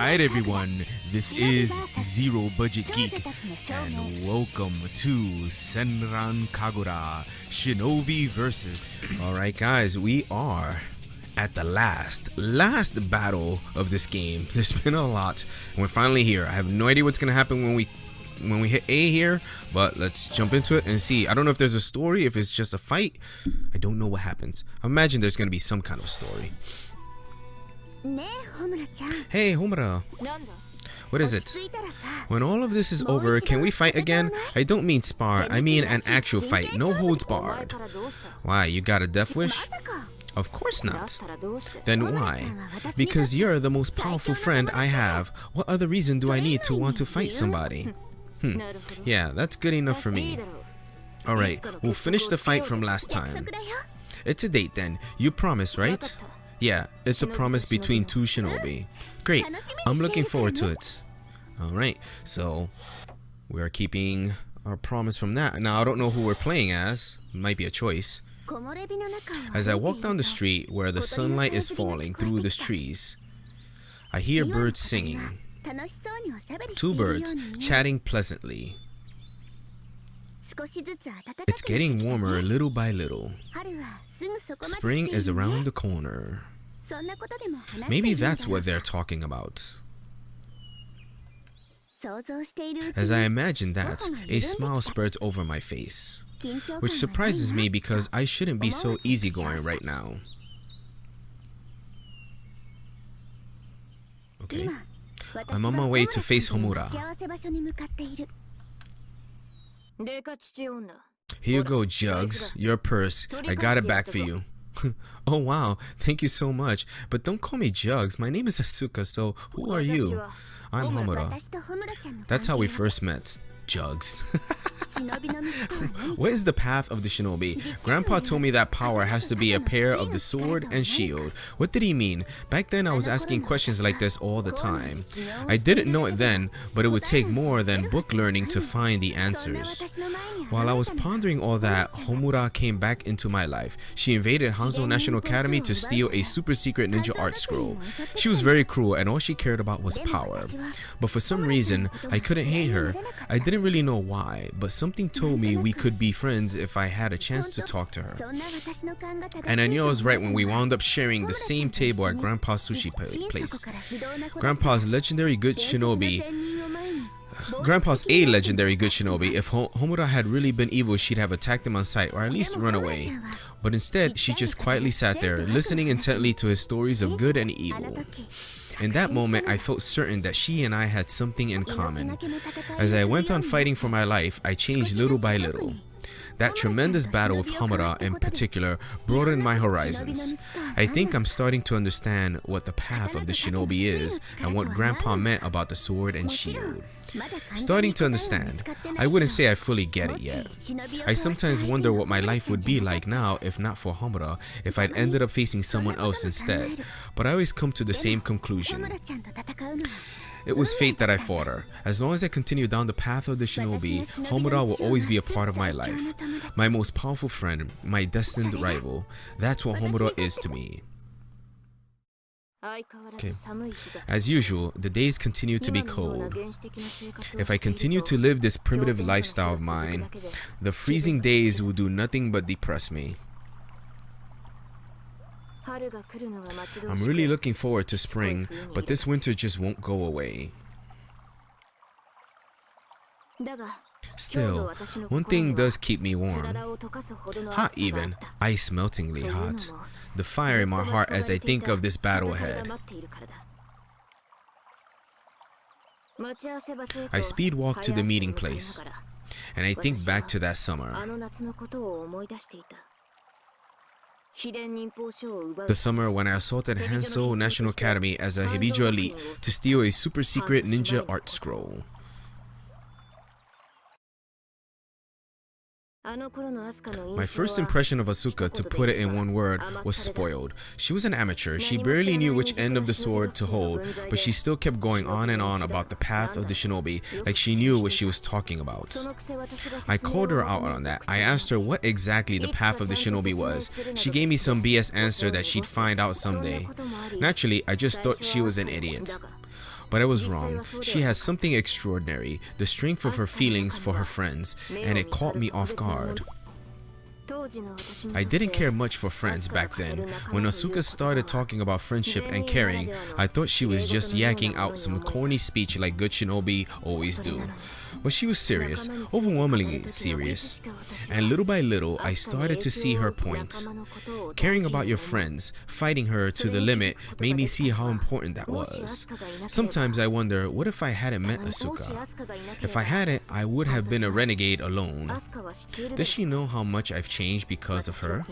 Alright everyone, this is Zero Budget Geek, and welcome to SENRAN KAGURA SHINOVI Versus. Alright guys, we are at the last battle of this game. There's been a lot, and we're finally here. I have no idea what's gonna happen when we hit A here, but let's jump into it and see. I don't know if there's a story, if it's just a fight. I don't know what happens. I imagine there's gonna be some kind of story. Hey Homura, what is it? When all of this is over, can we fight again? I don't mean spar, I mean an actual fight, no holds barred. Why, you got a death wish? Of course not. Then why? Because you're the most powerful friend I have. What other reason do I need to want to fight somebody? Yeah, that's good enough for me. Alright, we'll finish the fight from last time. It's a date then, you promise, right? Yeah, it's a promise between two shinobi. Great, I'm looking forward to it. Alright, so we are keeping our promise from that. Now, I don't know who we're playing as. It might be a choice. As I walk down the street where the sunlight is falling through the trees, I hear birds singing. Two birds chatting pleasantly. It's getting warmer little by little. Spring is around the corner. Maybe that's what they're talking about. As I imagine that, a smile spreads over my face, which surprises me because I shouldn't be so easygoing right now. Okay, I'm on my way to face Homura. Here you go, Jugs, your purse. I got it back for you. Oh wow, thank you so much. But don't call me Jugs, my name is Asuka, so who are you? I'm Homura. That's how we first met, Jugs. What is the path of the shinobi? Grandpa told me that power has to be a pair of the sword and shield. What did he mean? Back then I was asking questions like this all the time. I didn't know it then, but it would take more than book learning to find the answers. While I was pondering all that, Homura came back into my life. She invaded Hanzō National Academy to steal a super secret ninja art scroll. She was very cruel and all she cared about was power. But for some reason, I couldn't hate her. I didn't really know why, but something told me we could be friends if I had a chance to talk to her. And I knew I was right when we wound up sharing the same table at Grandpa's sushi place. Grandpa's a legendary good shinobi. If Homura had really been evil, she'd have attacked him on sight or at least run away. But instead, she just quietly sat there, listening intently to his stories of good and evil. In that moment, I felt certain that she and I had something in common. As I went on fighting for my life, I changed little by little. That tremendous battle with Homura in particular broadened my horizons. I think I'm starting to understand what the path of the shinobi is and what Grandpa meant about the sword and shield. Starting to understand. I wouldn't say I fully get it yet. I sometimes wonder what my life would be like now if not for Homura, if I'd ended up facing someone else instead. But I always come to the same conclusion. It was fate that I fought her. As long as I continue down the path of the shinobi, Homura will always be a part of my life. My most powerful friend, my destined rival. That's what Homura is to me. Okay. As usual, the days continue to be cold. If I continue to live this primitive lifestyle of mine, the freezing days will do nothing but depress me. I'm really looking forward to spring, but this winter just won't go away. Still, one thing does keep me warm. Hot even, ice-meltingly hot. The fire in my heart as I think of this battle ahead. I speed walk to the meeting place, and I think back to that summer. The summer when I assaulted Hanzō National Academy as a Hebijo elite to steal a super secret ninja art scroll. My first impression of Asuka, to put it in one word, was spoiled. She was an amateur. She barely knew which end of the sword to hold, but she still kept going on and on about the path of the shinobi, like she knew what she was talking about. I called her out on that. I asked her what exactly the path of the shinobi was. She gave me some BS answer that she'd find out someday. Naturally, I just thought she was an idiot. But I was wrong. She has something extraordinary, the strength of her feelings for her friends, and it caught me off guard. I didn't care much for friends back then. When Asuka started talking about friendship and caring, I thought she was just yakking out some corny speech like good shinobi always do. But she was serious, overwhelmingly serious. And little by little, I started to see her point. Caring about your friends, fighting her to the limit, made me see how important that was. Sometimes I wonder, what if I hadn't met Asuka? If I hadn't, I would have been a renegade alone. Does she know how much I've changed because of her?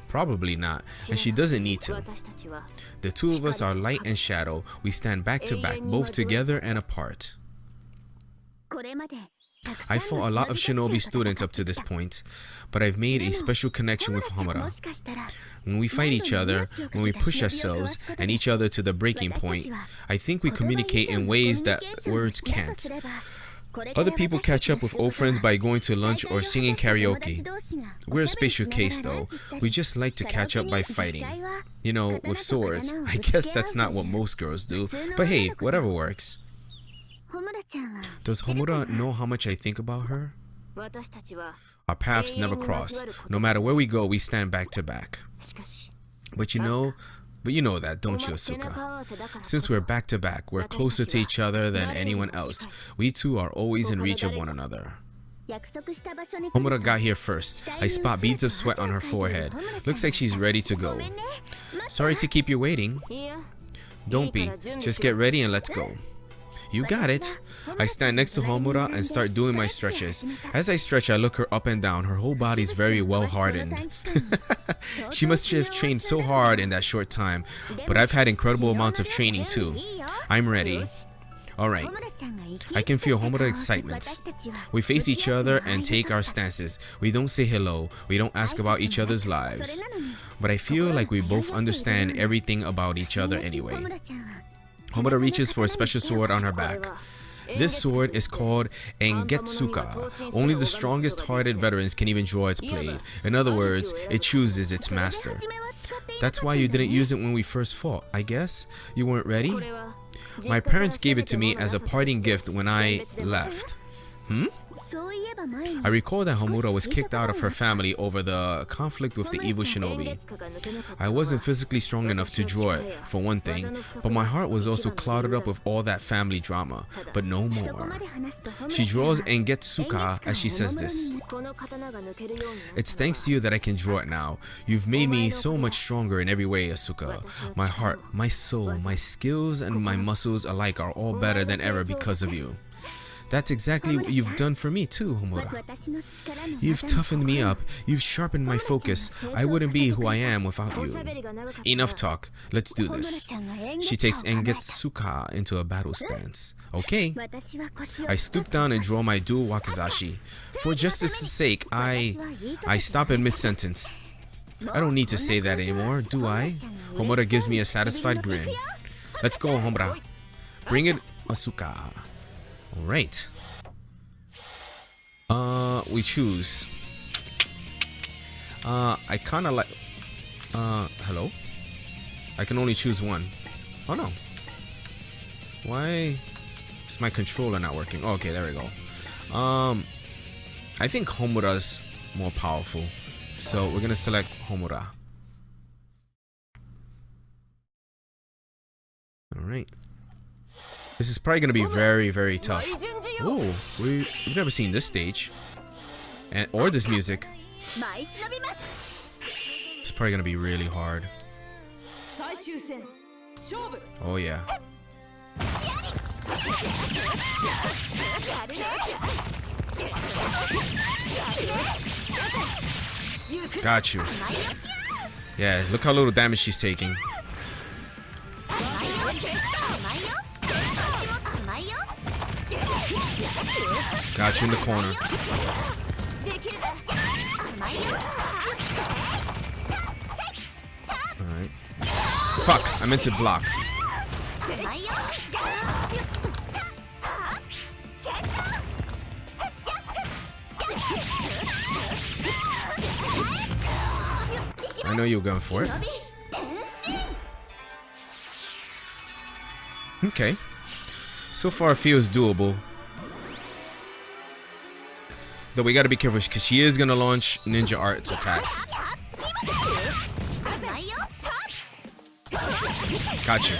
Probably not, and she doesn't need to. The two of us are light and shadow. We stand back to back, both together and apart. I fought a lot of shinobi students up to this point, but I've made a special connection with Homura. When we fight each other, when we push ourselves and each other to the breaking point, I think we communicate in ways that words can't. Other people catch up with old friends by going to lunch or singing karaoke. We're a special case though. We just like to catch up by fighting. You know, with swords. I guess that's not what most girls do, but hey, whatever works. Does Homura know how much I think about her? Our paths never cross. No matter where we go, we stand back to back. But you know that, don't you, Asuka? Since we're back to back, we're closer to each other than anyone else. We two are always in reach of one another. Homura got here first. I spot beads of sweat on her forehead. Looks like she's ready to go. Sorry to keep you waiting. Don't be. Just get ready and let's go. You got it. I stand next to Homura and start doing my stretches. As I stretch, I look her up and down. Her whole body's very well hardened. She must have trained so hard in that short time, but I've had incredible amounts of training too. I'm ready. Alright. I can feel Homura's excitement. We face each other and take our stances. We don't say hello. We don't ask about each other's lives. But I feel like we both understand everything about each other anyway. Homura reaches for a special sword on her back. This sword is called Engetsuka. Only the strongest-hearted veterans can even draw its blade. In other words, it chooses its master. That's why you didn't use it when we first fought, I guess? You weren't ready? My parents gave it to me as a parting gift when I left. I recall that Homura was kicked out of her family over the conflict with the evil shinobi. I wasn't physically strong enough to draw it, for one thing, but my heart was also clouded up with all that family drama, but no more. She draws Engetsuka as she says this. It's thanks to you that I can draw it now. You've made me so much stronger in every way, Asuka. My heart, my soul, my skills, and my muscles alike are all better than ever because of you. That's exactly what you've done for me too, Homura. You've toughened me up. You've sharpened my focus. I wouldn't be who I am without you. Enough talk. Let's do this. She takes Engetsuka into a battle stance. Okay. I stoop down and draw my dual wakizashi. For justice's sake, I stop in mid-sentence. I don't need to say that anymore, do I? Homura gives me a satisfied grin. Let's go, Homura. Bring it, Asuka. Alright. We choose. I kinda like... hello? I can only choose one. Oh no. Why is my controller not working? Oh, okay, there we go. I think Homura's more powerful. So we're gonna select Homura. Alright. This is probably going to be very, very tough. Oh, we've never seen this stage. Or this music. It's probably going to be really hard. Oh, yeah. Got you. Yeah, look how little damage she's taking. Got you in the corner. Alright. Fuck, I meant to block. I know you were going for it. Okay. So far, feels doable. Though we gotta be careful because she is gonna launch ninja arts attacks. Gotcha.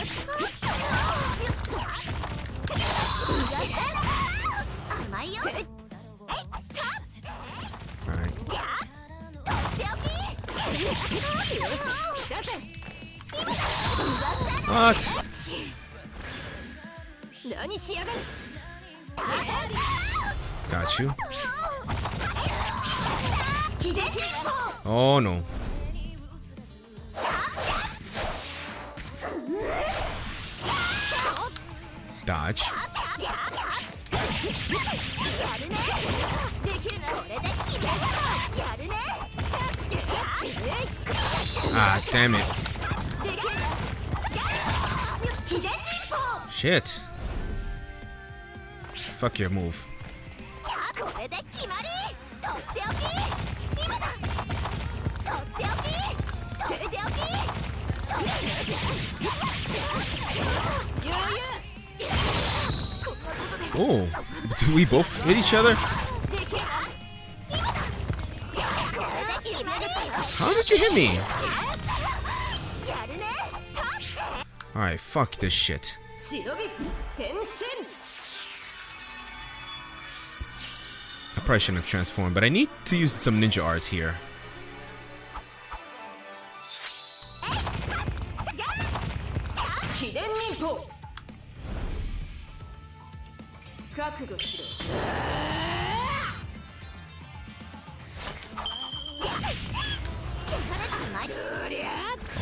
Alright. What? Got you. Oh no. Dodge. Ah, damn it. Shit. Fuck your move. Oh, do we both hit each other? How did you hit me? Alright, fuck this shit. I probably shouldn't have transformed, but I need to use some ninja arts here.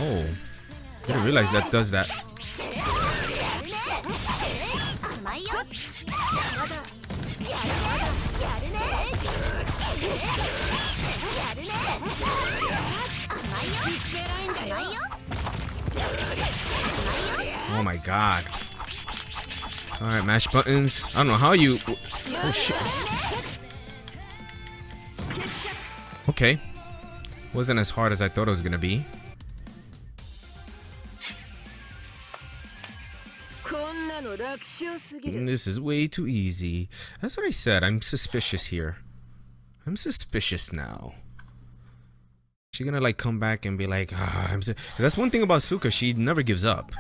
Oh, I didn't realize that does that. Oh my god. Alright, mash buttons. I don't know how you... Oh shit. Okay. Wasn't as hard as I thought it was gonna be. This is way too easy. That's what I said. I'm suspicious here. I'm suspicious now. She gonna like come back and be like, ah, Cause that's one thing about Suka. She never gives up.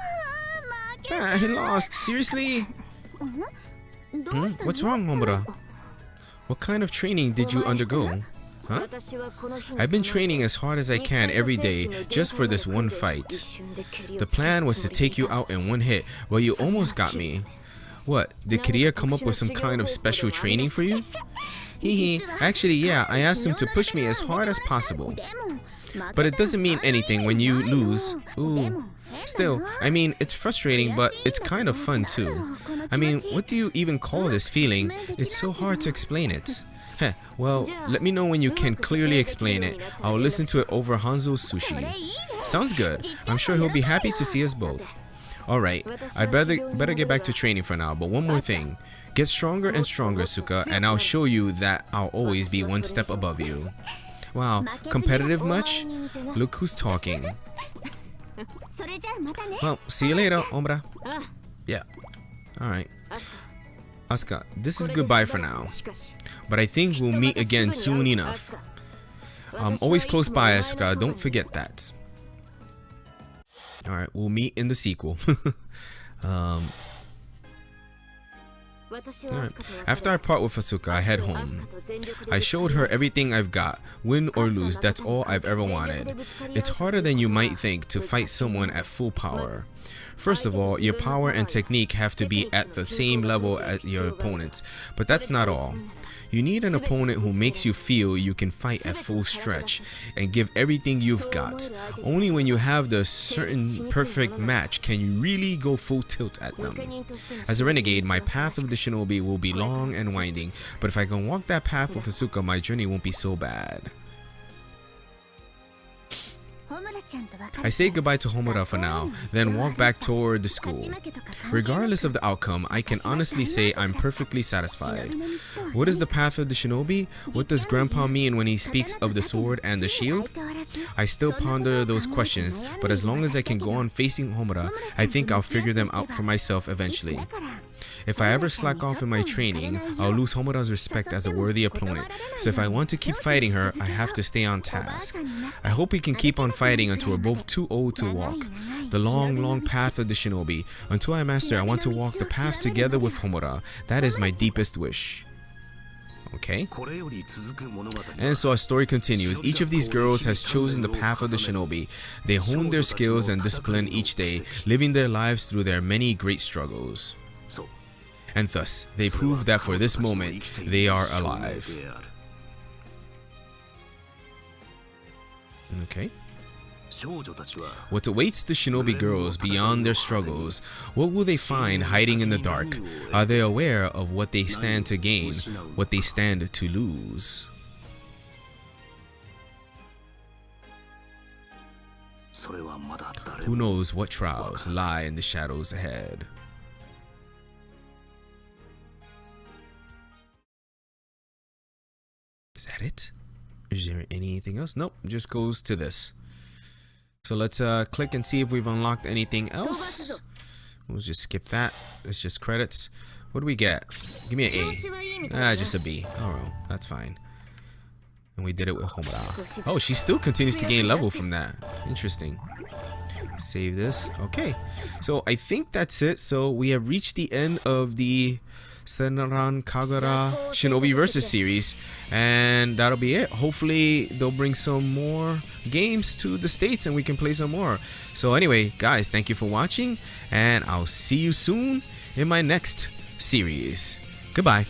Ah, he lost. Seriously? What's wrong, Homura? What kind of training did you undergo? Huh? I've been training as hard as I can every day just for this one fight. The plan was to take you out in one hit. Well, you almost got me. What? Did Kiriya come up with some kind of special training for you? Hehe. Actually, yeah, I asked him to push me as hard as possible. But it doesn't mean anything when you lose. Ooh. Still, I mean, it's frustrating, but it's kind of fun too. I mean, what do you even call this feeling? It's so hard to explain it. Heh, well, let me know when you can clearly explain it. I'll listen to it over Hanzo's sushi. Sounds good. I'm sure he'll be happy to see us both. Alright, I'd better get back to training for now, but one more thing. Get stronger and stronger, Suka, and I'll show you that I'll always be one step above you. Wow, competitive much? Look who's talking. Well, see you later, Homura. Yeah. Alright. Asuka, this is goodbye for now. But I think we'll meet again soon enough. I'm always close by, Asuka. Don't forget that. Alright, we'll meet in the sequel. Alright. After I part with Asuka, I head home. I showed her everything I've got. Win or lose, that's all I've ever wanted. It's harder than you might think to fight someone at full power. First of all, your power and technique have to be at the same level as your opponents, but that's not all. You need an opponent who makes you feel you can fight at full stretch and give everything you've got. Only when you have the certain perfect match can you really go full tilt at them. As a renegade, my path of the shinobi will be long and winding, but if I can walk that path with Asuka, my journey won't be so bad. I say goodbye to Homura for now, then walk back toward the school. Regardless of the outcome, I can honestly say I'm perfectly satisfied. What is the path of the shinobi? What does Grandpa mean when he speaks of the sword and the shield? I still ponder those questions, but as long as I can go on facing Homura, I think I'll figure them out for myself eventually. If I ever slack off in my training, I'll lose Homura's respect as a worthy opponent. So if I want to keep fighting her, I have to stay on task. I hope we can keep on fighting until we're both too old to walk the long path of the shinobi. Until I master, I want to walk the path together with Homura. That is my deepest wish. Okay, and so our story continues. Each of these girls has chosen the path of the shinobi. They hone their skills and discipline each day, living their lives through their many great struggles. And thus, they prove that for this moment, they are alive. Okay. What awaits the shinobi girls beyond their struggles? What will they find hiding in the dark? Are they aware of what they stand to gain, what they stand to lose? Who knows what trials lie in the shadows ahead? Is that it? Is there anything else? Nope, just goes to this. So let's click and see if we've unlocked anything else. We'll just skip that. It's just credits. What do we get? Give me an A. Just a B. Alright, that's fine. And we did it with Homura. Oh, she still continues to gain level from that. Interesting. Save this. Okay. So I think that's it. So we have reached the end of the SENRAN KAGURA Shinovi Versus series, and that'll be it. Hopefully they'll bring some more games to the States and we can play some more. So anyway, guys, thank you for watching, and I'll see you soon in my next series. Goodbye.